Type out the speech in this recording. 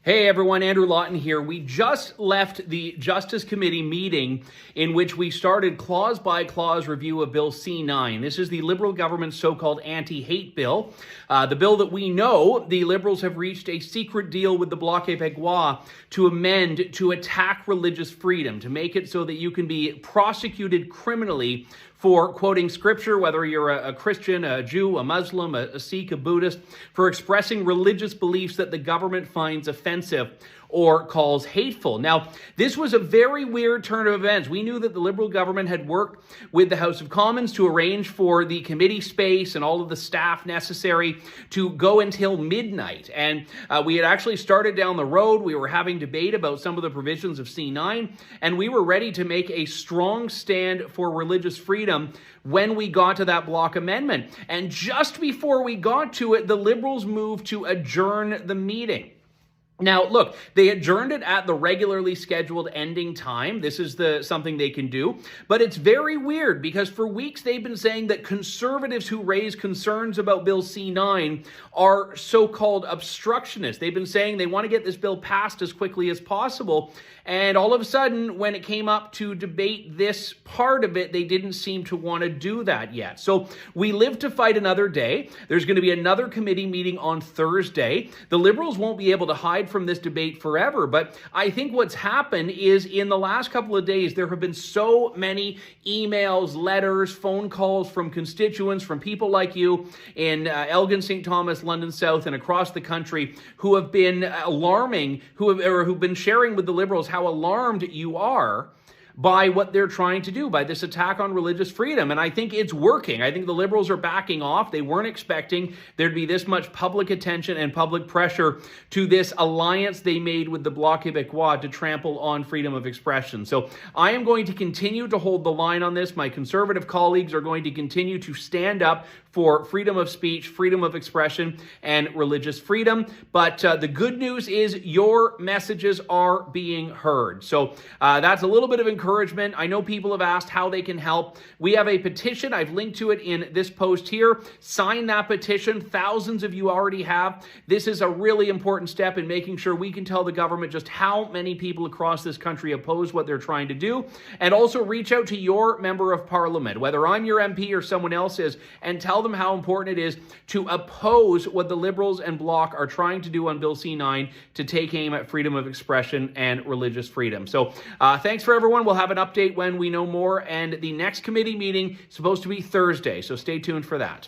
Hey everyone, Andrew Lawton here. We just left the Justice Committee meeting in which we started clause-by-clause review of Bill C-9. This is the Liberal government's so-called anti-hate bill. The bill that we know the Liberals have reached a secret deal with the Bloc Québécois to amend to attack religious freedom, to make it so that you can be prosecuted criminally for quoting scripture, whether you're a Christian, a Jew, a Muslim, a Sikh, a Buddhist, for expressing religious beliefs that the government finds offensive or calls hateful. Now, this was a very weird turn of events. We knew that the Liberal government had worked with the House of Commons to arrange for the committee space and all of the staff necessary to go until midnight. And we had actually started down the road. We were having debate about some of the provisions of C-9, and we were ready to make a strong stand for religious freedom when we got to that block amendment. And just before we got to it, the Liberals moved to adjourn the meeting. Now, look, they adjourned it at the regularly scheduled ending time. This is something they can do. But it's very weird because for weeks they've been saying that conservatives who raise concerns about Bill C-9 are so-called obstructionists. They've been saying they want to get this bill passed as quickly as possible. And all of a sudden, when it came up to debate this part of it, they didn't seem to want to do that yet. So we live to fight another day. There's going to be another committee meeting on Thursday. The Liberals won't be able to hide from this debate forever, but I think what's happened is in the last couple of days, there have been so many emails, letters, phone calls from constituents, from people like you in Elgin, St. Thomas, London South, and across the country who have been alarming, who've been sharing with the Liberals how alarmed you are by what they're trying to do, by this attack on religious freedom. And I think it's working. I think the Liberals are backing off. They weren't expecting there'd be this much public attention and public pressure to this alliance they made with the Bloc Québécois to trample on freedom of expression. So I am going to continue to hold the line on this. My conservative colleagues are going to continue to stand up for freedom of speech, freedom of expression, and religious freedom. But the good news is your messages are being heard. So that's a little bit of encouragement. I know people have asked how they can help. We have a petition. I've linked to it in this post here. Sign that petition. Thousands of you already have. This is a really important step in making sure we can tell the government just how many people across this country oppose what they're trying to do. And also reach out to your member of parliament, whether I'm your MP or someone else is, and tell them how important it is to oppose what the Liberals and Bloc are trying to do on Bill C-9 to take aim at freedom of expression and religious freedom. So thanks for everyone. We'll have an update when we know more, and the next committee meeting is supposed to be Thursday, so stay tuned for that.